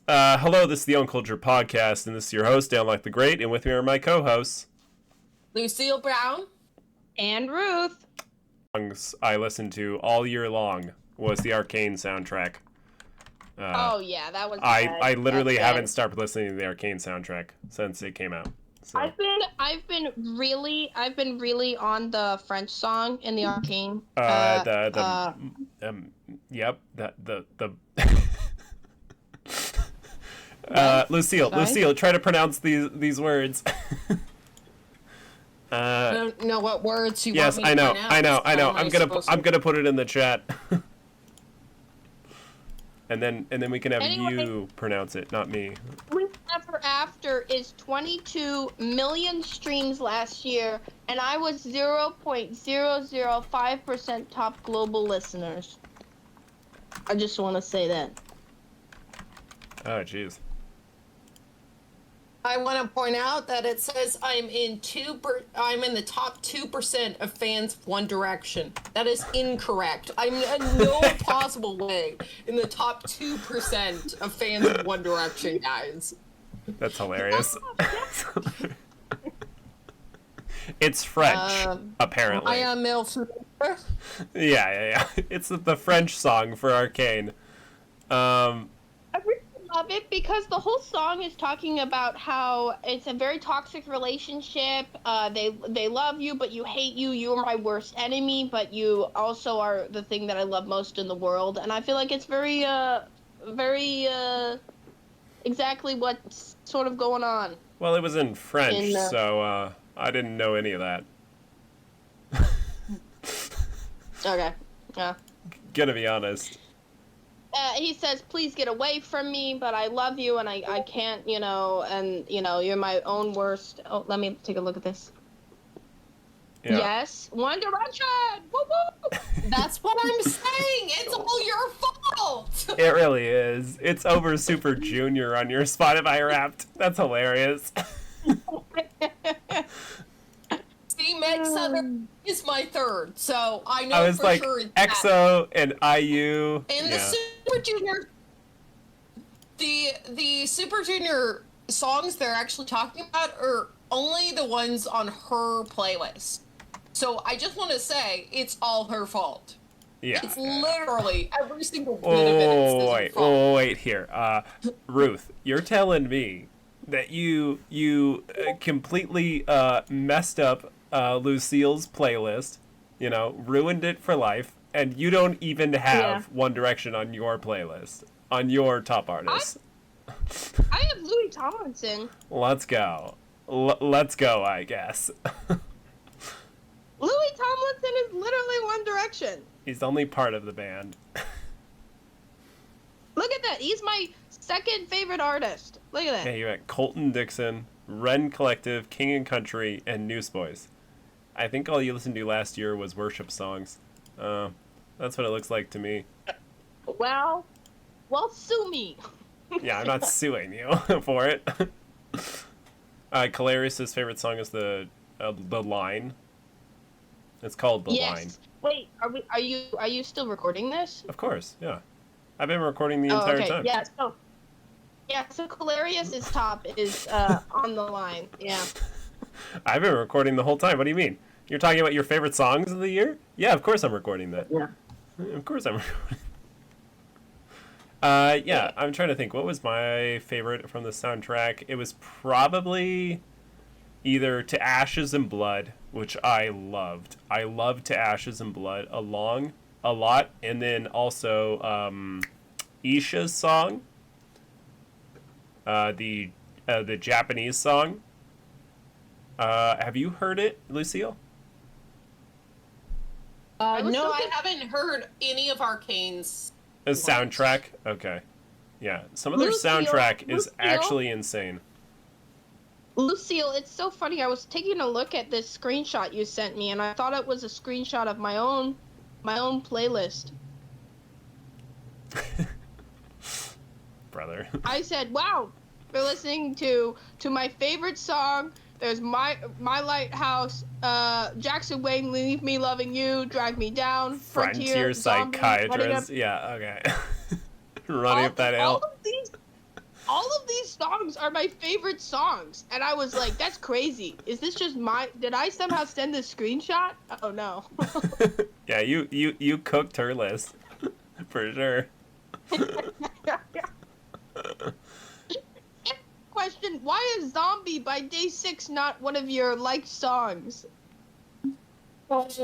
Hello, this is the Uncultured podcast, and this is your host, Danlock the Great, and with me are my co-hosts. Lucille Brown. And Ruth. Songs I listened to all year long was the Arcane soundtrack. Oh yeah, that was. I literally haven't stopped listening to the Arcane soundtrack since it came out. So. I've been really on the French song in the Arcane. Lucille, try to pronounce these words. I don't know what words you want me to pronounce. Yes, I know. I'm gonna put it in the chat. and then we can have you pronounce it, not me. Ever After is 22 million streams last year, and I was 0.005% top global listeners. I just want to say that. Oh, jeez. I want to point out that it says I'm in the top 2% of fans of One Direction. That is incorrect. I'm in no possible way in the top 2% of fans of One Direction, guys. That's hilarious. It's French, apparently. I am MILF. Yeah. It's the French song for Arcane. I really love it because the whole song is talking about how it's a very toxic relationship. They love you, but you hate you. You are my worst enemy, but you also are the thing that I love most in the world. And I feel like it's very exactly what's sort of going on. Well, it was in French, so I didn't know any of that. Okay. Yeah. Gonna be honest. He says, please get away from me, but I love you, and I can't, and, you're my own worst. Oh, let me take a look at this. Yeah. Yes, One Direction! Woo woo! That's what I'm saying! It's all your fault! It really is. It's over Super Junior on your Spotify Wrapped. That's hilarious. See, Meg Southern is my third, so I know I was for like, sure it's EXO and IU. And the Super Junior, the Super Junior songs they're actually talking about are only the ones on her playlist. So I just want to say, it's all her fault. Yeah. It's literally every single bit of it is her fault. Wait here. Ruth, you're telling me that you completely messed up Lucille's playlist, ruined it for life, and you don't even have One Direction on your playlist, on your top artists. I have Louis Tomlinson. Let's go. Let's go, I guess. Louis Tomlinson is literally One Direction. He's only part of the band. Look at that. He's my second favorite artist. Look at that. Yeah, you're at Colton Dixon, Ren Collective, King and Country, and Newsboys. I think all you listened to last year was worship songs. That's what it looks like to me. Well, sue me. Yeah, I'm not suing you for it. Calarius's favorite song is the Line. It's called The Line. Wait, are you still recording this? Of course, yeah. I've been recording the entire time. Yeah, so Calarius's top is on The Line. Yeah. I've been recording the whole time. What do you mean? You're talking about your favorite songs of the year? Yeah, of course I'm recording that. Yeah. Of course I'm recording. Yeah, I'm trying to think. What was my favorite from the soundtrack? It was probably either To Ashes and Blood, which I loved. I loved To Ashes and Blood a lot. And then also Isha's song, the Japanese song. Have you heard it, Lucille? No, I haven't heard any of Arcane's soundtrack. Okay, yeah, some of their soundtrack is actually insane. Lucille, it's so funny. I was taking a look at this screenshot you sent me, and I thought it was a screenshot of my own playlist. Brother. I said, "Wow, we're listening to my favorite song." There's my Lighthouse, Jackson Wang, Leave Me Loving You, Drag Me Down, Frontier Psychiatrist. Yeah, okay. Running up that hill. are my favorite songs. And I was like, that's crazy. Is this just did I somehow send this screenshot? Oh no. Yeah, you cooked her list. For sure. Question, why is Zombie by Day 6 not one of your liked songs? Because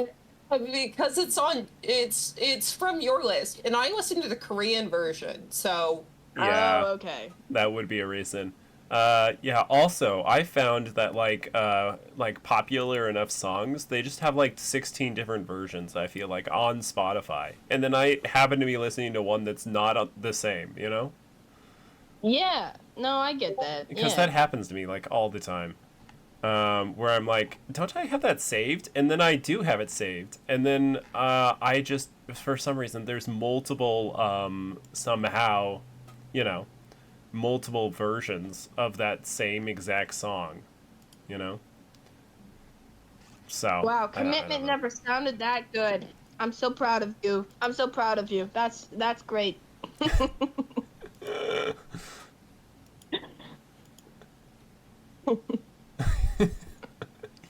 it's from your list, and I listen to the Korean version, so. Yeah. Oh, okay. That would be a reason. Yeah, also, I found that, like popular enough songs, they just have, like, 16 different versions, I feel like, on Spotify. And then I happen to be listening to one that's not the same, you know? Yeah. No, I get that. Because that happens to me, like, all the time. Where I'm like, don't I have that saved? And then I do have it saved. And then I just, for some reason, there's multiple, somehow, you know, multiple versions of that same exact song, you know? So. Wow, commitment never sounded that good. I'm so proud of you. I'm so proud of you. That's great.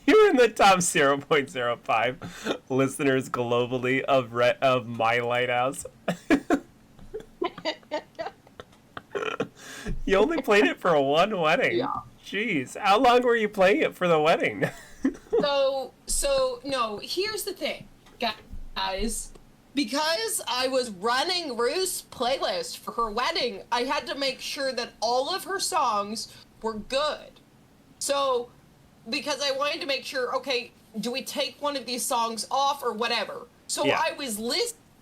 You're in the top 0.05 listeners globally of My Lighthouse. You only played it for one wedding. Yeah. Jeez, how long were you playing it for the wedding? So no, here's the thing, guys. Because I was running Ruth's playlist for her wedding, I had to make sure that all of her songs were good. So, because I wanted to make sure, okay, do we take one of these songs off or whatever? So Yeah. I was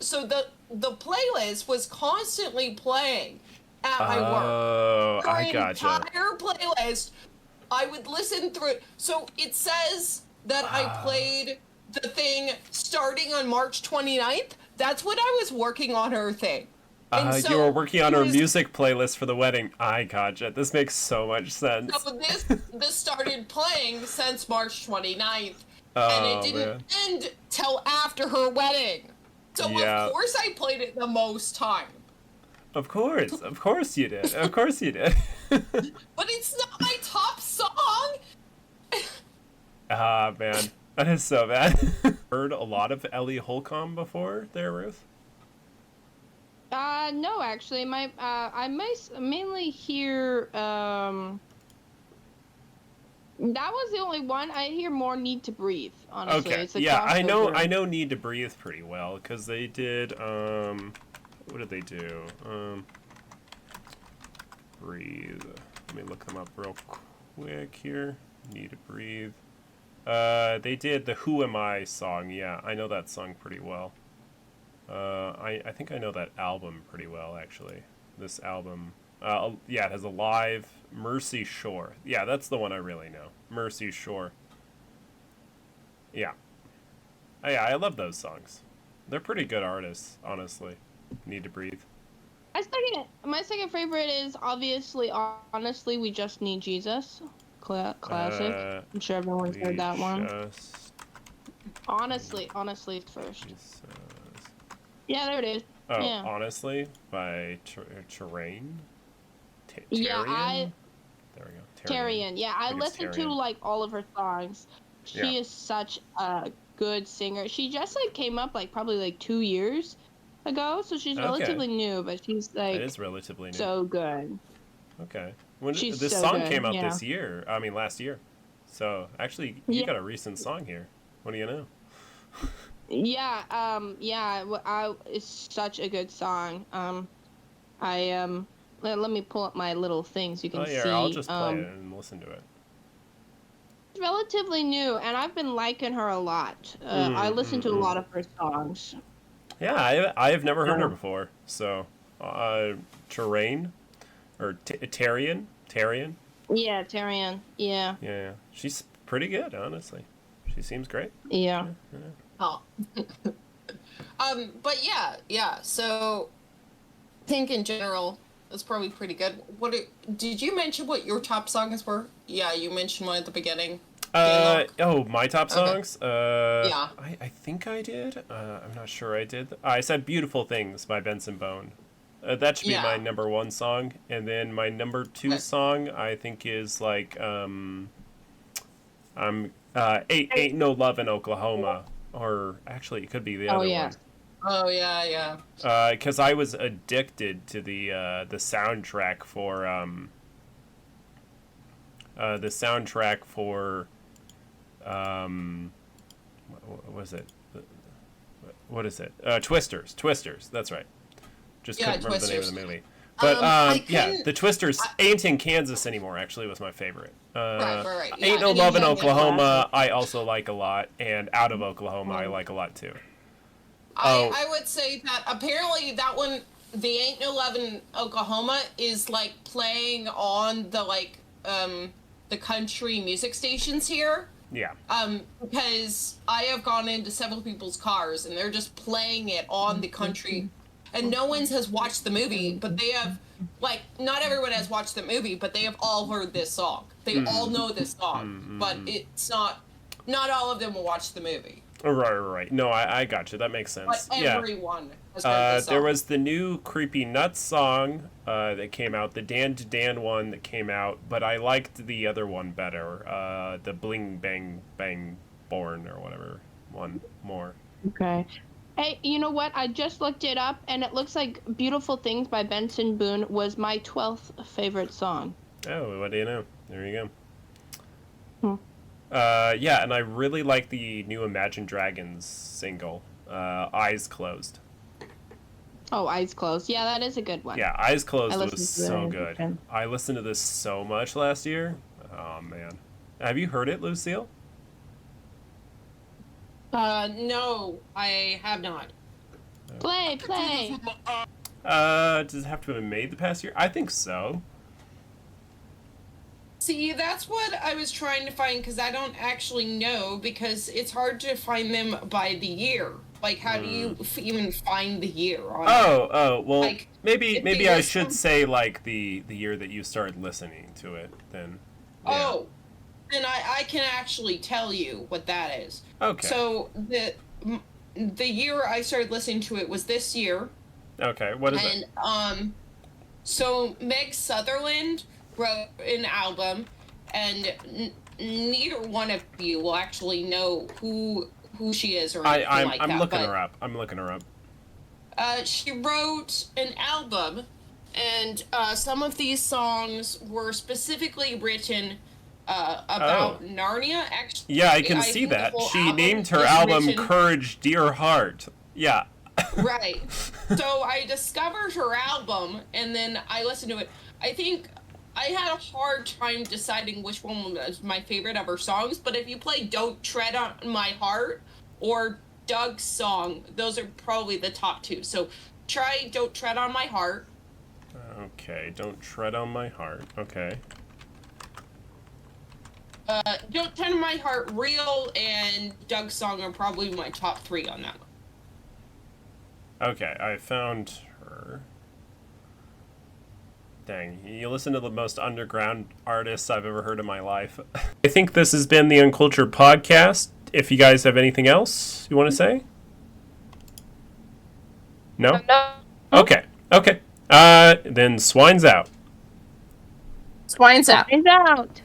so the playlist was constantly playing at my work. Oh, I gotcha. Her entire playlist, I would listen through it. So it says that I played the thing starting on March 29th. That's when I was working on her thing. And so you were working on her was- music playlist for the wedding. I gotcha. This makes so much sense. So this started playing since March 29th, and Oh, it didn't man. end till after her wedding. So Yeah. of course I played it the most time. Of course you did. Of course you did. But it's not my top song. Ah, man. That is so bad. Heard a lot of Ellie Holcomb before there, Ruth? No, actually, I mainly hear, that was the only one. I hear more Need to Breathe, honestly. Okay. It's a Yeah, I crossover. know Need to Breathe pretty well, because they did, what did they do? Breathe. Let me look them up real quick here. Need to Breathe. They did the Who Am I song. Yeah, I know that song pretty well. I think I know that album pretty well, actually. This album. Yeah, it has a live Mercy Shore. Yeah, that's the one I really know. Mercy Shore. Yeah. Yeah, I love those songs. They're pretty good artists, honestly. Need to Breathe. My second favorite is obviously, honestly, We Just Need Jesus. Classic. I'm sure everyone's heard that one. Honestly, it's first. Jesus. Yeah, there it is. Oh, Yeah. Honestly, by Terrain? Yeah, Tarian? There we go. Tarian. Yeah, I think it's listened to Tarian. like all of her songs. She Yeah. is such a good singer. She just like came up like probably like 2 years ago, so she's Okay. relatively new, but she's like It is relatively new. so good. Okay. When She's this so song good, came out yeah. this year. I mean, last year. So, actually, you Yeah. got a recent song here. What do you know? Yeah, it's such a good song. Let me pull up my little things you can Oh, yeah, see. I'll just play it and listen to it. It's relatively new, and I've been liking her a lot. I listen to a lot of her songs. Yeah, I have never heard her before. So, Terrain? Or Tarian? Tarian? Yeah, Tarian. Yeah. Yeah. She's pretty good, honestly. She seems great. Yeah. Oh. But yeah. So, I think in general, it's probably pretty good. Did you mention what your top songs were? Yeah, you mentioned one at the beginning. Danlock. My top songs? Yeah. I think I did. I'm not sure I did. I said Beautiful Things by Benson Bone. That should be Yeah. my number one song, and then my number two song I think is like Ain't No Love in Oklahoma, or actually it could be the other yeah. one. Oh yeah, yeah. Because I was addicted to the soundtrack for what was it? What is it? Twisters. That's right. Just Yeah, couldn't remember the name of Twisters. the movie. But I yeah, couldn't- the Twisters ain't in Kansas anymore. Actually, was my favorite. Right. Yeah, Ain't No and Love in yeah, Oklahoma. I also like a lot, and Out of Oklahoma, I like a lot too. I would say that apparently that one, the Ain't No Love in Oklahoma, is like playing on the country music stations here. Yeah. Because I have gone into several people's cars and they're just playing it on the country, and no one has watched the movie, but they have, like, not everyone has watched the movie, but they have all heard this song. They all know this song, but it's not all of them will watch the movie. Right. No, I got you. That makes sense. But Yeah. everyone has heard this song. There was the new Creepy Nuts song that came out, the Dan to Dan one that came out, but I liked the other one better, the Bling Bang Bang Born or whatever one more. Okay. Hey, you know what? I just looked it up, and it looks like Beautiful Things by Benson Boone was my 12th favorite song. Oh, what do you know? There you Hmm. go. Yeah, and I really like the new Imagine Dragons single, Eyes Closed. Oh, Eyes Closed. Yeah, that is a good one. Yeah, Eyes Closed I was listened to so it. good. Okay. I listened to this so much last year. Oh, man. Have you heard it, Lucille? No, I have not. Play. Does it have to have been made the past year? I think so. See, that's what I was trying to find, because I don't actually know, because it's hard to find them by the year. Like, how do you even find the year on it? Oh, well, Like, maybe if maybe they I list should them- say, like, the year that you started listening to it, then. Yeah. Oh, then I can actually tell you what that is. Okay. So, the year I started listening to it was this year. Okay, what is it? And so Meg Sutherland wrote an album, and neither one of you will actually know who she is or anything I'm like that. looking her up. I'm looking her up. She wrote an album, and some of these songs were specifically written about Narnia. Actually, Yeah, I can see think the that. whole She album named her is album written- Courage, Dear Heart. Yeah. Right. So I discovered her album, and then I listened to it. I think I had a hard time deciding which one was my favorite of her songs, but if you play Don't Tread on My Heart or Doug's song, those are probably the top two. So try Don't Tread on My Heart. Okay, Don't Tread on My Heart. Okay. Don't Tread on My Heart, Real, and Doug's song are probably my top three on that one. Okay, I found her. Dang, you listen to the most underground artists I've ever heard in my life. I think this has been the Uncultured podcast. If you guys have anything else you want to say? No? Okay. Then Swine's out. Swine's out. Eyes out.